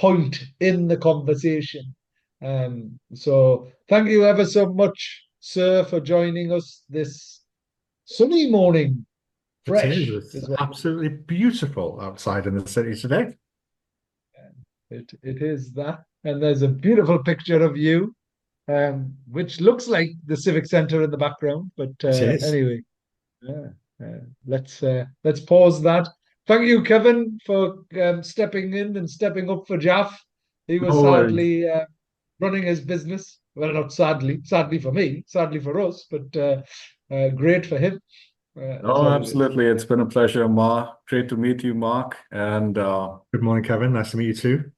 point in the conversation. So thank you ever so much, sir, for joining us this sunny morning. It is. Fresh It's is what absolutely beautiful outside in the city today. it is that. And there's a beautiful picture of you, which looks like the Civic Centre in the background. But It is. anyway, yeah, let's pause that. Thank you, Kevin, for stepping in and stepping up for Jaff. He was No worries. sadly running his business. Well, not sadly, sadly for me, sadly for us, but great for him as No, well as it. absolutely. It's been a pleasure, Mark. Great to meet you, Mark. And Good morning, Kevin. Nice to meet you too.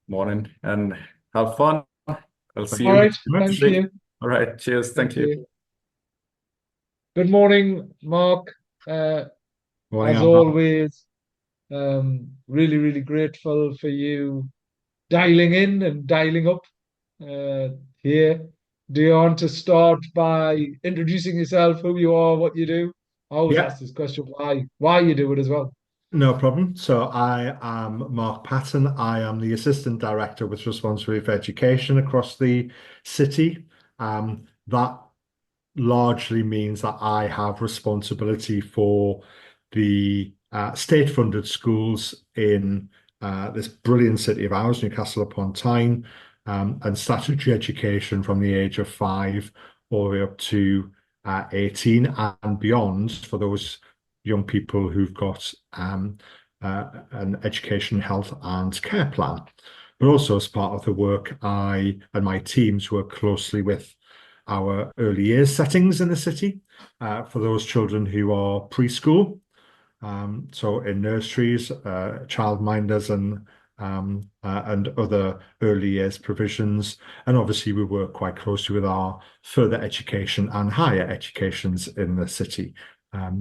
morning. And have fun. I'll see All you right, next thank week. you, All right. Cheers. Thank thank you. you. Good morning, Mark. Uh, Morning, as Amber. always, really, really grateful for you dialing in and dialing up uh, here. Do you want to start by introducing yourself, who you are, what you do? I always Yeah, ask this question, why you do it as well. no problem. So I am Mark Patton. I am the Assistant Director with responsibility for education across the city. That largely means that I have responsibility for the state-funded schools in this brilliant city of ours, Newcastle upon Tyne, and statutory education from the age of 5 all the way up to 18 and beyond for those young people who've got an education, health and care plan. But also as part of the work, I and my teams work closely with our early years settings in the city for those children who are preschool. So in nurseries, childminders and other early years provisions. And obviously we work quite closely with our further education and higher educations in the city.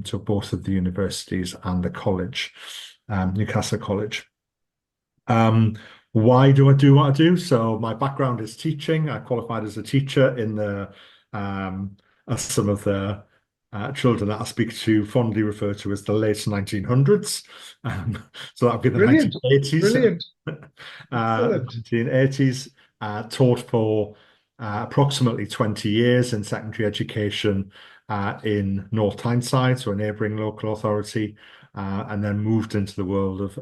So both of the universities and the college, Newcastle College. Um, why do I do what I do? So my background is teaching. I qualified as a teacher in the as some of the children that I speak to fondly refer to as the late 1900s. So that would be the Brilliant, 1980s. brilliant, The excellent. 1980s, taught for approximately 20 years in secondary education in North Tyneside, so a neighbouring local authority, and then moved into the world of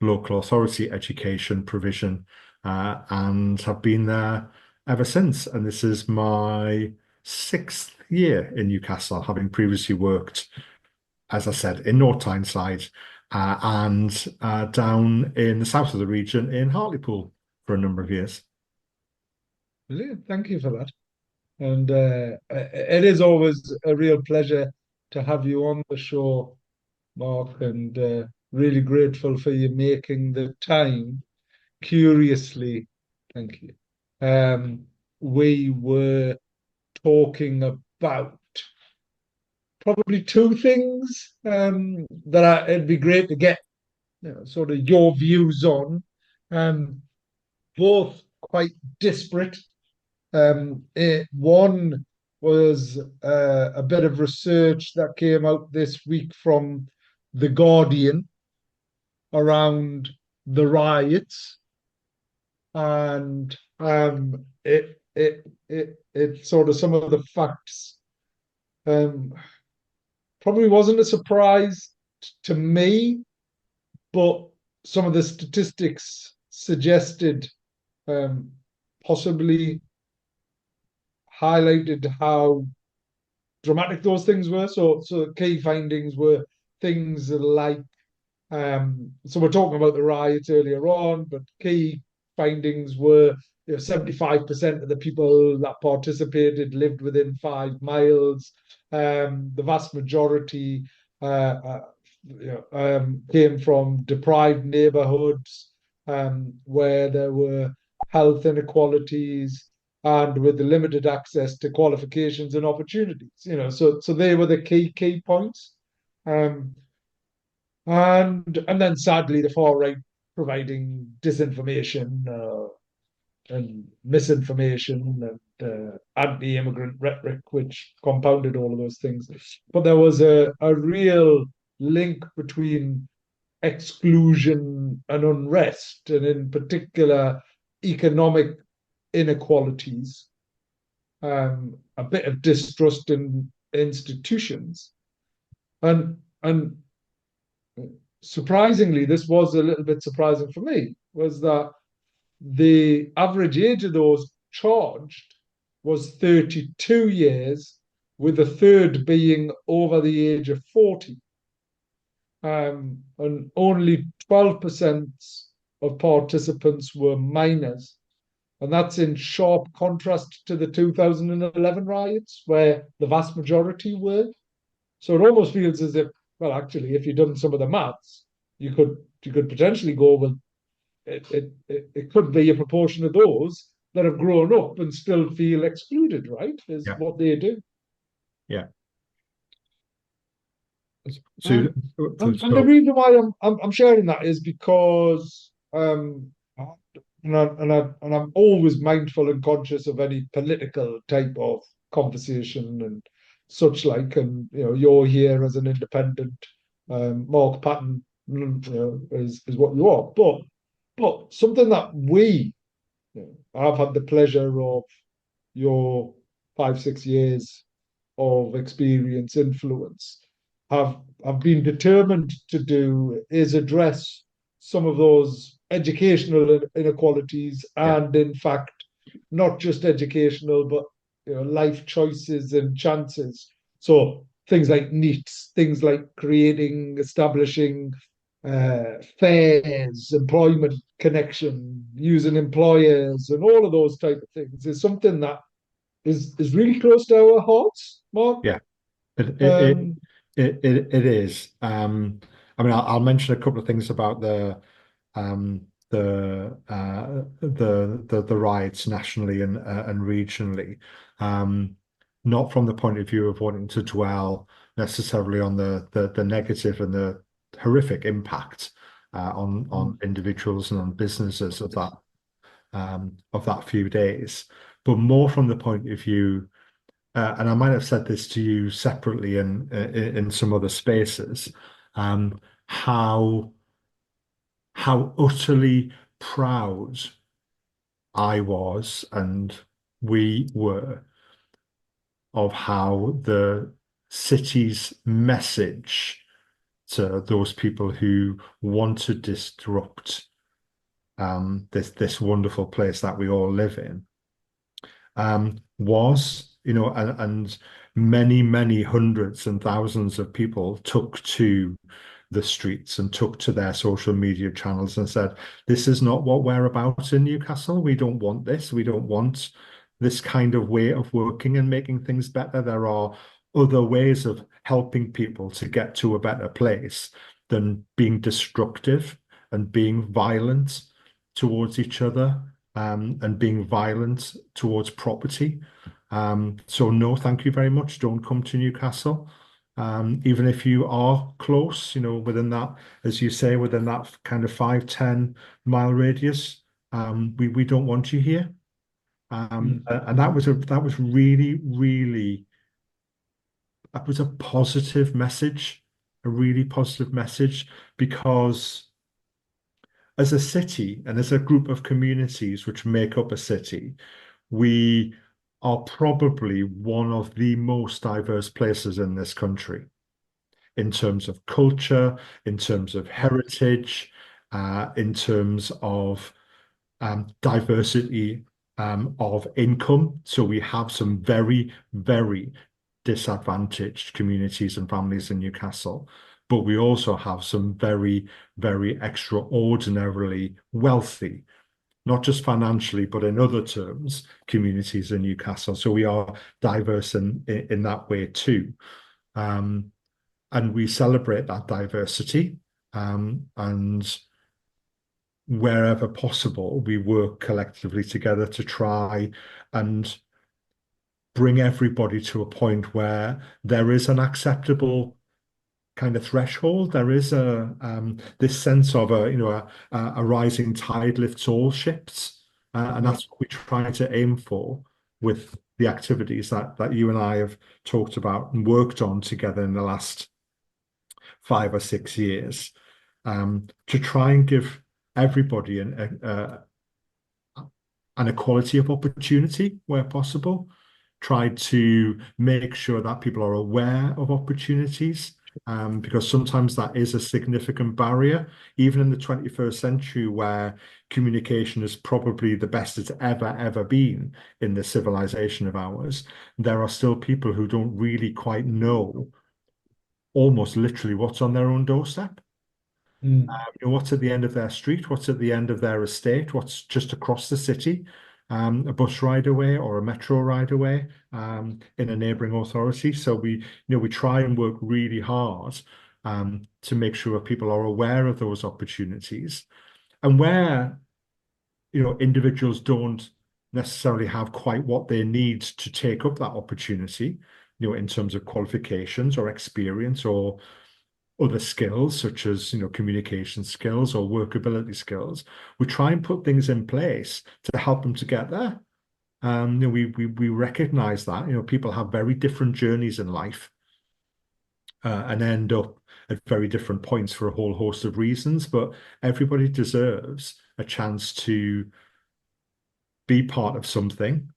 local authority education provision and have been there ever since. And this is my 6th year in Newcastle, having previously worked, as I said, in North Tyneside and down in the south of the region in Hartlepool for a number of years. Brilliant. Thank you for that. And it is always a real pleasure to have you on the show, Mark, and really grateful for you making the time. Curiously, thank you. We were talking about probably two things it'd be great to get sort of your views on, um, both quite disparate. One was a bit of research that came out this week from The Guardian around the riots, and it sort of some of the facts um, probably wasn't a surprise to me, but some of the statistics suggested um, possibly highlighted how dramatic those things were. So key findings were things like so we're talking about the riots earlier on, but key findings were 75% of the people that participated lived within 5 miles. The vast majority came from deprived neighborhoods where there were health inequalities and with the limited access to qualifications and opportunities. So they were the key points. Um, and then sadly the far right providing disinformation and misinformation and anti-immigrant rhetoric, which compounded all of those things. But there was a real link between exclusion and unrest, and in particular economic inequalities, a bit of distrust in institutions, and surprisingly, this was a little bit surprising for me, was that the average age of those charged was 32 years, with a third being over the age of 40. And only 12% of participants were minors. And that's in sharp contrast to the 2011 riots, where the vast majority were. So it almost feels as if, well, actually, if you'd done some of the maths, you could potentially go with it could be a proportion of those that have grown up and still feel excluded, right? Is Yeah. what they do. Yeah. And, So, and the reason why I'm sharing that is because I'm always mindful and conscious of any political type of conversation and such like. And you're here as an independent. Mark Patton, is what you are. But something that I've had the pleasure of your 5, 6 years of experience, influence, have been determined to do is address some of those educational inequalities, yeah, and in fact, not just educational, but life choices and chances. So things like NEETs, things like establishing fairs, employment connection, using employers, and all of those type of things is something that is really close to our hearts, Mark. yeah. It it it Um, it is. I mean, I'll mention a couple of things about the riots nationally and regionally. Not from the point of view of wanting to dwell necessarily on the negative and the horrific impact on individuals and on businesses of that few days, but more from the point of view, and I might have said this to you separately in some other spaces, how utterly proud I was and we were of how the city's message to those people who want to disrupt this wonderful place that we all live in was, and many, many hundreds and thousands of people took to the streets and took to their social media channels and said, this is not what we're about in Newcastle. We don't want this. We don't want this kind of way of working and making things better. There are other ways of helping people to get to a better place than being destructive and being violent towards each other, and being violent towards property. So no, thank you very much. Don't come to Newcastle. Even if you are close, within that, as you say, within that kind of 5-10 mile radius, we don't want you here. And that was really, really, that was a positive message, a really positive message, because as a city and as a group of communities which make up a city, we are probably one of the most diverse places in this country in terms of culture, in terms of heritage, in terms of diversity of income. So we have some very, very disadvantaged communities and families in Newcastle, but we also have some very, very extraordinarily wealthy, not just financially, but in other terms, communities in Newcastle. So we are diverse in that way too. And we celebrate that diversity. And wherever possible, we work collectively together to try and bring everybody to a point where there is an acceptable kind of threshold. There is this sense of a rising tide lifts all ships, and that's what we try to aim for with the activities that you and I have talked about and worked on together in the last 5 or 6 years. to try and give everybody an equality of opportunity where possible. Try to make sure that people are aware of opportunities, because sometimes that is a significant barrier, even in the 21st century, where communication is probably the best it's ever been in this civilization of ours. There are still people who don't really quite know almost literally what's on their own doorstep. Mm. What's at the end of their street, what's at the end of their estate, what's just across the city, a bus ride away or a metro ride away, in a neighbouring authority. So we try and work really hard, to make sure people are aware of those opportunities, and where individuals don't necessarily have quite what they need to take up that opportunity, in terms of qualifications or experience or other skills such as communication skills or workability skills. We try and put things in place to help them to get there. We recognize that people have very different journeys in life, and end up at very different points for a whole host of reasons. But everybody deserves a chance to be part of something,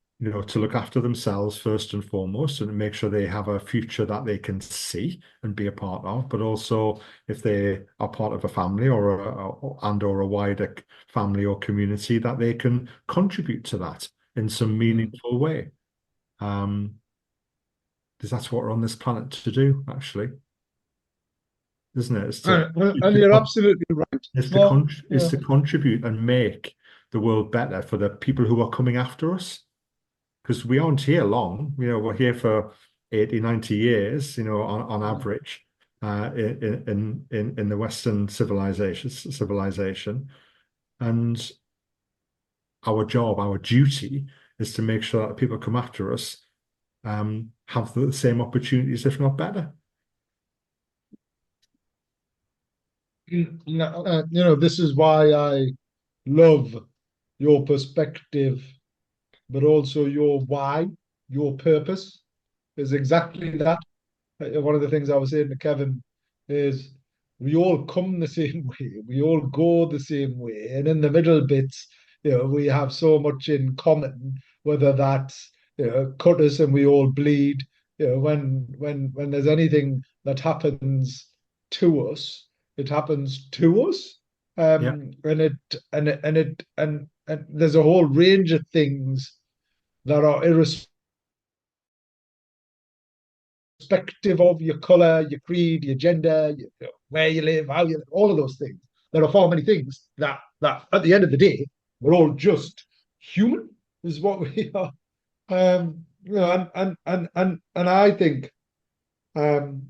to look after themselves first and foremost, and make sure they have a future that they can see and be a part of. But also, if they are part of a family or a wider family or community, that they can contribute to that in some meaningful way. Because that's what we're on this planet to do, actually, isn't it? And you're absolutely right. Well, It's yeah. to contribute and make the world better for the people who are coming after us. Because we aren't here long, we're here for 80, 90 years, on average, in the Western civilization. And our job, our duty is to make sure that people come after us, have the same opportunities, if not better. This is why I love your perspective, but also your why, your purpose is exactly that. One of the things I was saying to Kevin is we all come the same way, we all go the same way, and in the middle bits, we have so much in common. Whether that's cut us and we all bleed. When there's anything that happens to us, it happens to us, Yeah. and there's a whole range of things that are irrespective of your color, your creed, your gender, where you live, how you live, all of those things. There are far many things that at the end of the day, we're all just human, is what we are. And um,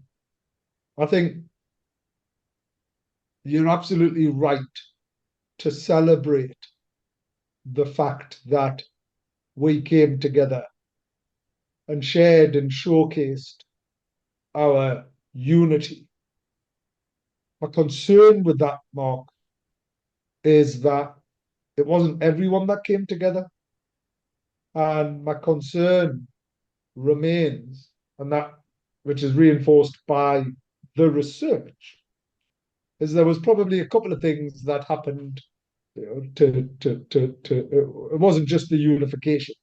I think you're absolutely right to celebrate the fact that we came together and shared and showcased our unity. My concern with that, Mark, is that it wasn't everyone that came together. And my concern remains, and that which is reinforced by the research, is there was probably a couple of things that happened, it wasn't just the unification,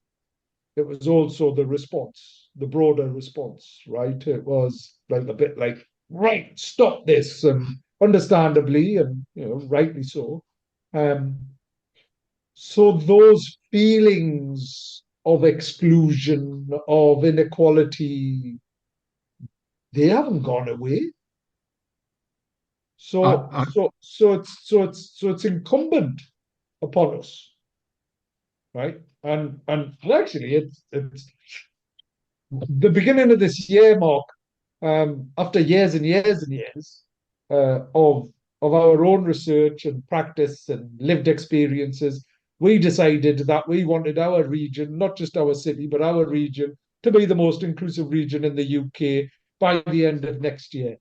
it was also the response, the broader response, right? It was like a bit like, right, stop this, and understandably, and rightly so. So those feelings of exclusion, of inequality, they haven't gone away. So I, so so it's incumbent upon us, right? And actually, it's the beginning of this year, Mark. After years and years and years of our own research and practice and lived experiences, we decided that we wanted our region, not just our city, but our region, to be the most inclusive region in the UK by the end of next year.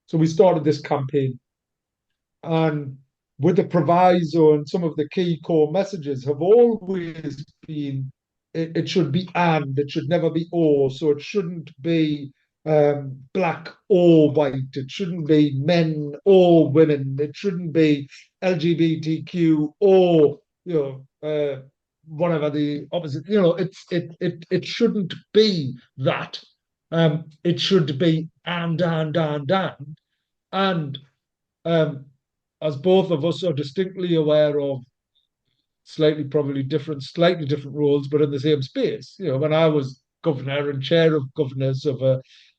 So we started this campaign, and with the proviso, and some of the key core messages have always been it should be and, it should never be or. So it shouldn't be black or white. It shouldn't be men or women. It shouldn't be LGBTQ or whatever the opposite. It shouldn't be that. It should be and as both of us are distinctly aware of slightly different roles, but in the same space. When I was governor and chair of governors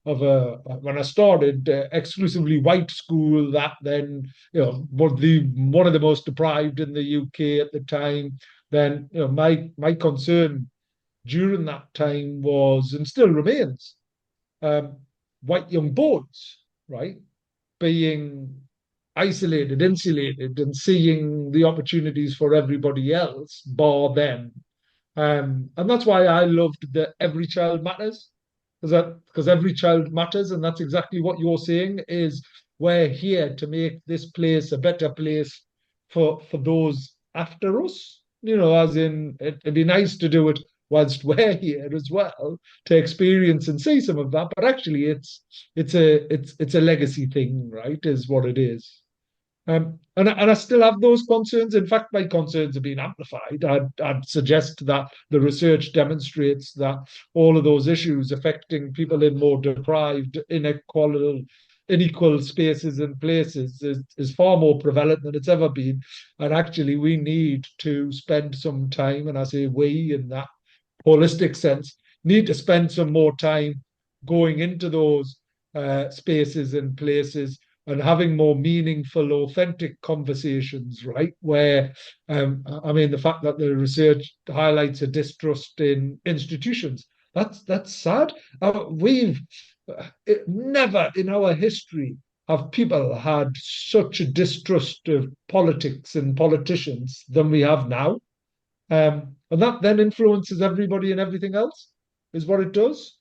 when I started exclusively white school, that then one of the most deprived in the UK at the time. Then my concern during that time was and still remains um, white young boys, right, being isolated, insulated, and seeing the opportunities for everybody else, bar them. And that's why I loved the Every Child Matters, because every child matters, and that's exactly what you're saying. Is we're here to make this place a better place for those after us. As in, it'd be nice to do it whilst we're here as well to experience and see some of that. But actually, it's a legacy thing, right? Is what it is. And I still have those concerns. In fact, my concerns have been amplified. I'd suggest that the research demonstrates that all of those issues affecting people in more deprived, unequal spaces and places is far more prevalent than it's ever been. And actually, we need to spend some time, and I say we in that holistic sense, need to spend some more time going into those spaces and places and having more meaningful, authentic conversations, right? Where, I mean, the fact that the research highlights a distrust in institutions, that's sad. We've never in our history have people had such a distrust of politics and politicians than we have now. And that then influences everybody and everything else, is what it does.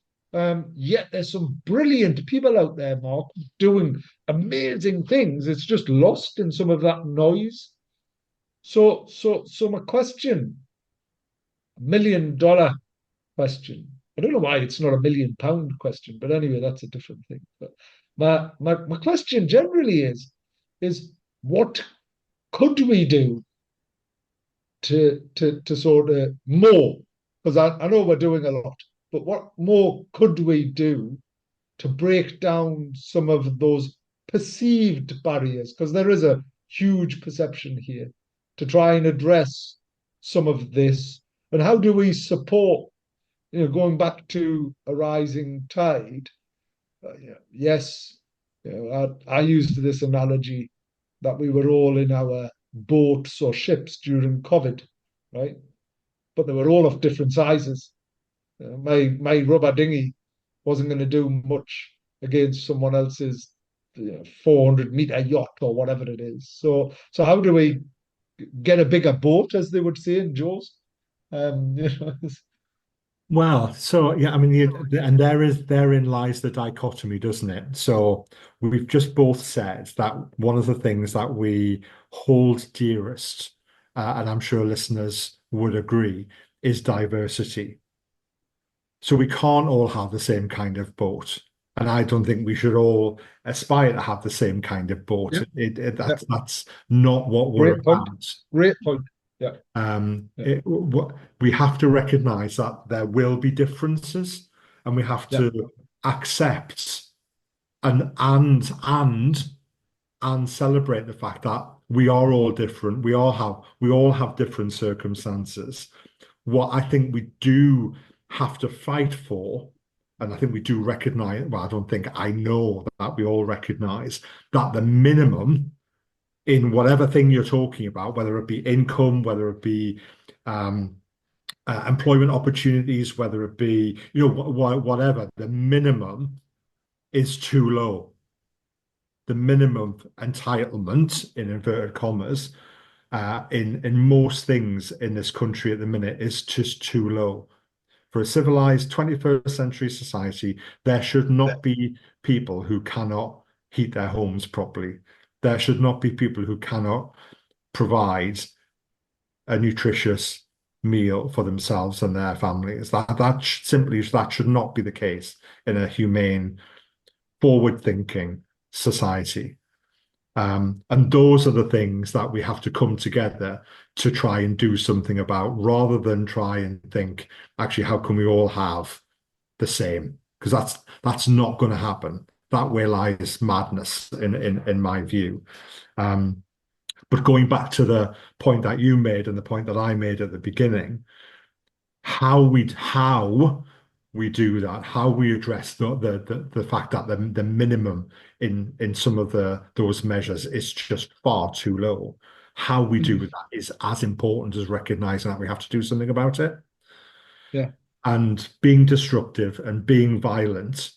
Yet there's some brilliant people out there, Mark, doing amazing things. It's just lost in some of that noise. So my question, $1 million question. I don't know why it's not £1 million question, but anyway, that's a different thing. But my question generally is what could we do to sort of more? Because I know we're doing a lot, but what more could we do to break down some of those perceived barriers? Because there is a huge perception here to try and address some of this. And how do we support, going back to a rising tide? Yes, I used this analogy that we were all in our boats or ships during COVID, right? But they were all of different sizes. My rubber dinghy wasn't going to do much against someone else's 400-meter yacht or whatever it is. So how do we get a bigger boat, as they would say in Jaws? You know, Well, so yeah, I mean, and therein lies the dichotomy, doesn't it? So we've just both said that one of the things that we hold dearest, and I'm sure listeners would agree, is diversity. So we can't all have the same kind of boat, and I don't think we should all aspire to have the same kind of boat. yeah, yeah. That's not what we're Great point. about. Great point. Yeah, yeah, We have to recognize that there will be differences, and we have yeah, to accept and celebrate the fact that we are all different. We all have different circumstances. What I think we do have to fight for, and I think we do recognize, well, I don't think, I know that we all recognize that the minimum in whatever thing you're talking about, whether it be income, whether it be employment opportunities, whether it be, whatever, the minimum is too low. The minimum entitlement, in inverted commas, in most things in this country at the minute is just too low. For a civilized 21st century society, there should not be people who cannot heat their homes properly. There should not be people who cannot provide a nutritious meal for themselves and their families. That should not be the case in a humane forward-thinking society. And those are the things that we have to come together to try and do something about, rather than try and think, actually, how can we all have the same? Because that's not going to happen. That way lies madness in my view. But going back to the point that you made and the point that I made at the beginning, how we do that, how we address the fact that the minimum in some of those measures is just far too low. How we do that is as important as recognizing that we have to do something about it. Yeah. And being destructive and being violent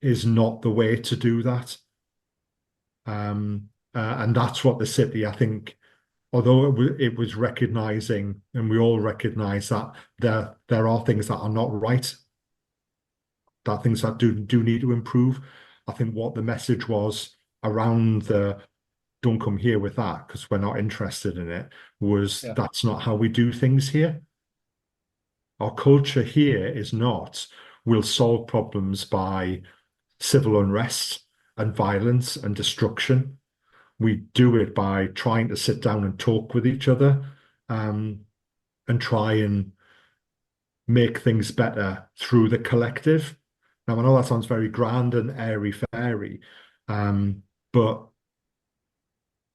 is not the way to do that. And that's what the city, I think, although it was recognizing, and we all recognize that there are things that are not right, that things that do need to improve. I think what the message was around the "don't come here with that because we're not interested in it" was that's not how we do things here. Our culture here is not, we'll solve problems by civil unrest and violence and destruction. We do it by trying to sit down and talk with each other, and try and make things better through the collective. Now, I know that sounds very grand and airy-fairy, but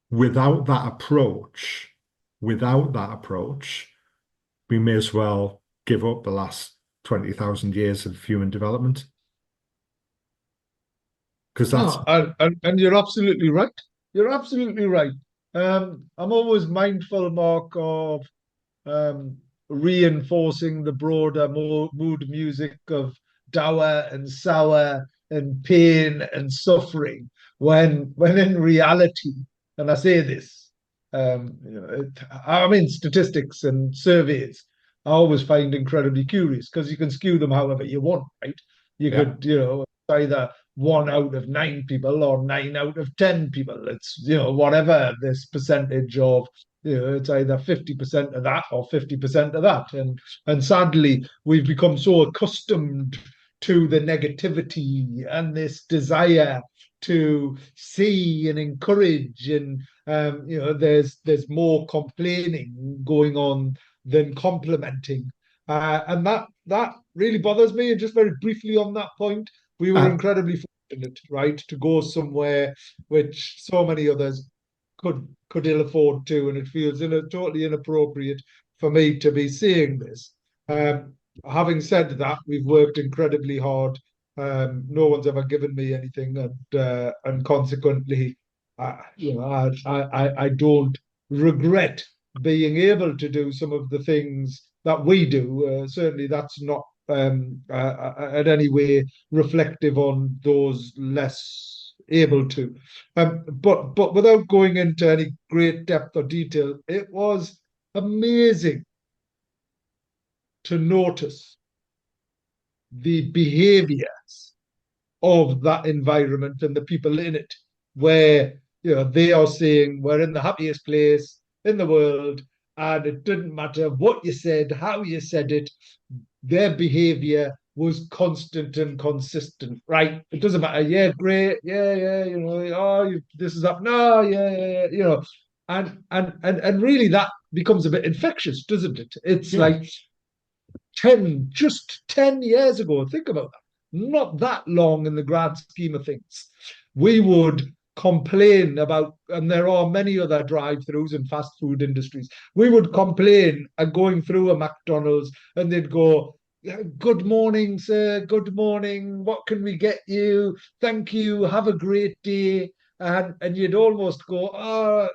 without that approach, we may as well give up the last 20,000 years of human development. Because that's and you're absolutely right. You're absolutely right. I'm always mindful, Mark, of reinforcing the broader mood music of dour and sour and pain and suffering, when in reality, and I say this, I mean, statistics and surveys I always find incredibly curious, because you can skew them however you want, right? You could, either 1 out of 9 people or 9 out of 10 people. It's, whatever this percentage of, it's either 50% of that or 50% of that. And sadly, we've become so accustomed to the negativity and this desire to see and encourage, and there's more complaining going on than complimenting, and that really bothers me. And just very briefly on that point, we were incredibly fortunate, right, to go somewhere which so many others could ill afford to, and it feels totally inappropriate for me to be seeing this. Having said that, we've worked incredibly hard. No one's ever given me anything, and consequently, I don't regret being able to do some of the things that we do. Certainly, that's not in any way reflective on those less able to. But without going into any great depth or detail, it was amazing to notice the behaviors of that environment and the people in it, where they are saying we're in the happiest place in the world, and it didn't matter what you said, how you said it, their behavior was constant and consistent, right? It doesn't matter. Yeah, great. Yeah. This is up. No, yeah. And really that becomes a bit infectious, doesn't it? It's like 10 years ago, think about that. Not that long in the grand scheme of things. We would complain about, and there are many other drive-throughs and fast food industries. We would complain at going through a McDonald's, and they'd go, "Good morning, sir. Good morning. What can we get you? Thank you. Have a great day." And you'd almost go,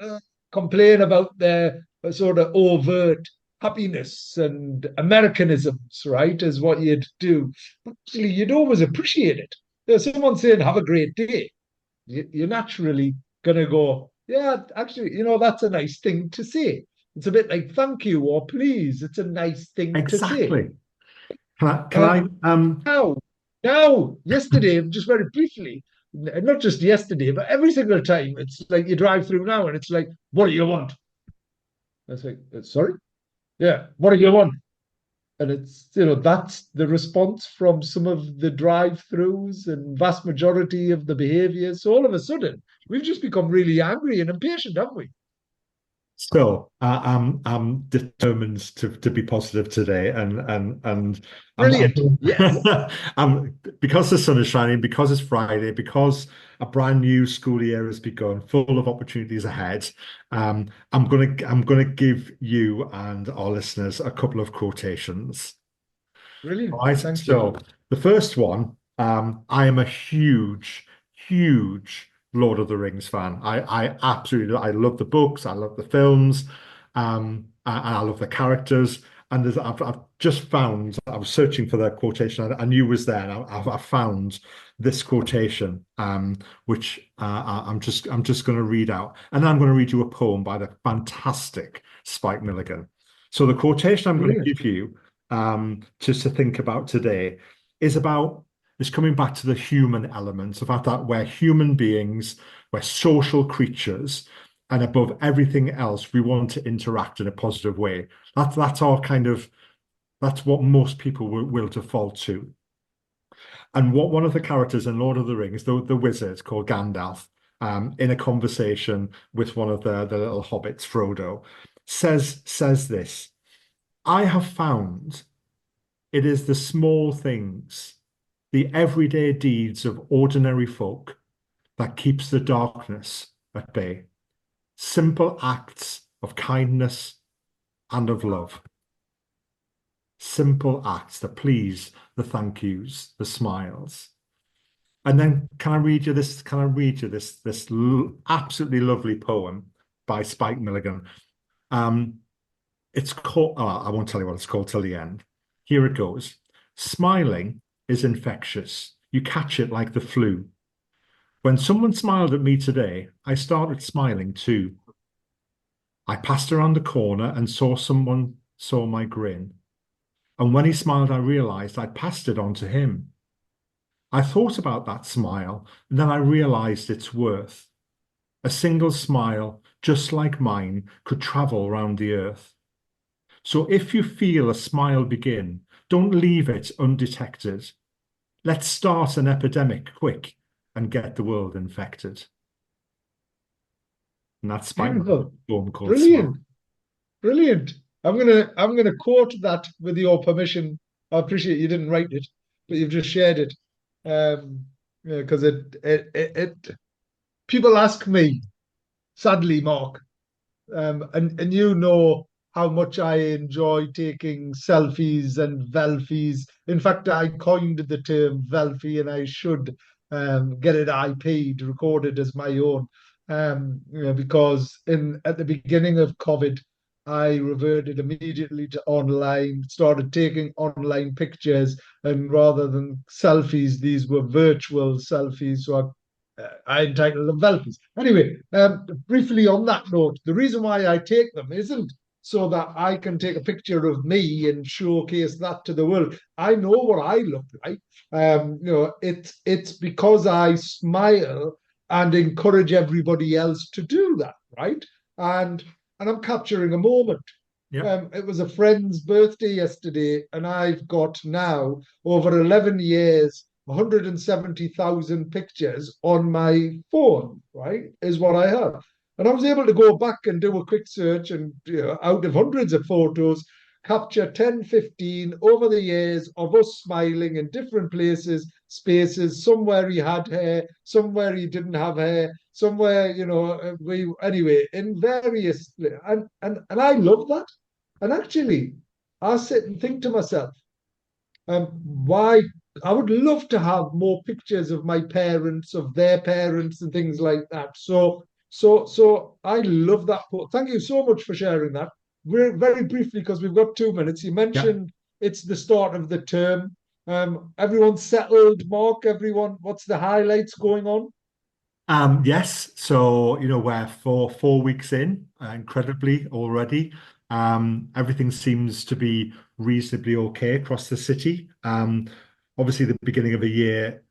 complain about their sort of overt happiness and Americanisms, right, is what you'd do. But actually, you'd always appreciate it. There's someone saying, "Have a great day." You're naturally going to go, "Yeah, actually, that's a nice thing to say." It's a bit like "thank you" or "please." It's a nice thing to say. exactly. Now, yesterday, just very briefly, not just yesterday, but every single time, it's like you drive through now and it's like, "What do you want?" I say, "Sorry? Yeah, what do you want?" And it's, that's the response from some of the drive-throughs and vast majority of the behaviors. So all of a sudden, we've just become really angry and impatient, haven't we? So I'm determined to be positive today, and Brilliant. Yes. because the sun is shining, because it's Friday, because a brand new school year has begun, full of opportunities ahead. I'm gonna give you and our listeners a couple of quotations. All Brilliant. right. Thank you. So the first one, I am a huge, huge Lord of the Rings fan. I absolutely, I love the books, I love the films, and I love the characters. And I've just found, I was searching for that quotation I knew was there, and I found this quotation, which I'm just going to read out, and I'm going to read you a poem by the fantastic Spike Milligan. So the quotation I'm going to Brilliant. give you, just to think about today, is about is coming back to the human element, the fact that we're human beings, we're social creatures, and above everything else, we want to interact in a positive way. That's our kind of that's what most people will default to. And what one of the characters in Lord of the Rings, the wizard called Gandalf, in a conversation with one of the little hobbits, Frodo, says this: I have found it is the small things, the everyday deeds of ordinary folk that keeps the darkness at bay. Simple acts of kindness and of love. Simple acts, the please, the thank yous, the smiles. And then can I read you this? Can I read you this absolutely lovely poem by Spike Milligan? Um, it's called, oh, I won't tell you what it's called till the end. Here it goes. Smiling is infectious. You catch it like the flu. When someone smiled at me today, I started smiling too. I passed around the corner and saw someone saw my grin. And when he smiled, I realized I'd passed it on to him. I thought about that smile, and then I realized its worth. A single smile, just like mine, could travel round the earth. So if you feel a smile begin, don't leave it undetected. Let's start an epidemic quick and get the world infected. And that's my Beautiful. poem called Smile. Brilliant. Brilliant. I'm gonna quote that with your permission. I appreciate you didn't write it, but you've just shared it. Because it people ask me, sadly, Mark, and you know how much I enjoy taking selfies and velfies. In fact, I coined the term velfie, and I should get it IP'd, recorded as my own. Because in at the beginning of COVID, I reverted immediately to online, started taking online pictures, and rather than selfies, these were virtual selfies. So I entitled them Velpies. Anyway, briefly on that note, the reason why I take them isn't so that I can take a picture of me and showcase that to the world. I know what I look like. It's because I smile and encourage everybody else to do that, right? And and I'm capturing a moment. Yeah. It was a friend's birthday yesterday, and I've got now over 11 years 170,000 pictures on my phone, right? Is what I have. And I was able to go back and do a quick search and out of hundreds of photos, capture 10, 15 over the years of us smiling in different places, spaces, somewhere he had hair, somewhere he didn't have hair, somewhere, anyway, in various, and I love that. And actually, I sit and think to myself, why I would love to have more pictures of my parents, of their parents, and things like that. So I love that. Thank you so much for sharing that. Very, very briefly, because we've got 2 minutes. You Yeah. mentioned it's the start of the term. Everyone's settled, Mark. Everyone, what's the highlights going on? Yes, so we're 4 weeks in, incredibly already. Everything seems to be reasonably okay across the city. Obviously, the beginning of a year,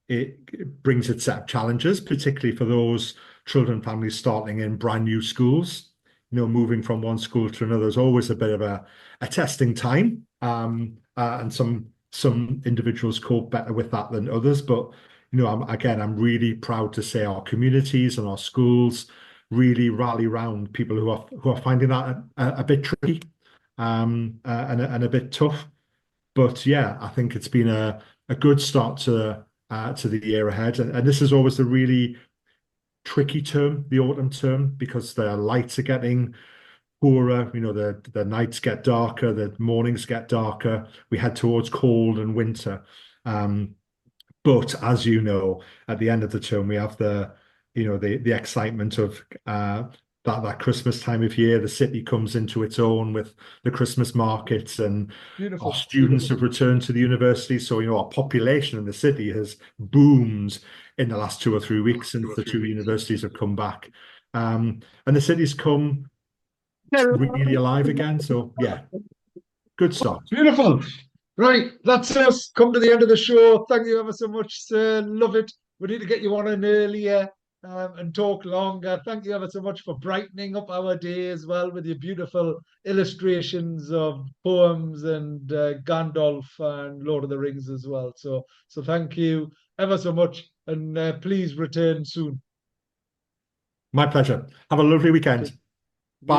it brings its set of challenges, particularly for those children and families starting in brand new schools. Moving from one school to another is always a bit of a testing time. and some individuals cope better with that than others. But I'm really proud to say our communities and our schools really rally around people who are finding that a bit tricky, and a bit tough. But yeah, I think it's been a good start to the year ahead, and this is always the really tricky term, the autumn term, because the lights are getting poorer. The nights get darker, the mornings get darker. We head towards cold and winter. Um, but as you know, at the end of the term, we have the excitement of that Christmas time of year. The city comes into its own with the Christmas markets, and our Beautiful, students beautiful. have returned to the university. So our population in the city has boomed in the last 2 or 3 weeks since the two universities have come back, and the city's come really alive again. So yeah, good start. Beautiful. Right, that's us. Come to the end of the show. Thank you ever so much, sir. Love it. We need to get you on in earlier and talk longer. Thank you ever so much for brightening up our day as well with your beautiful illustrations of poems and Gandalf and Lord of the Rings as well. So thank you ever so much, and please return soon. My pleasure. Have a lovely Okay. weekend. You Bye.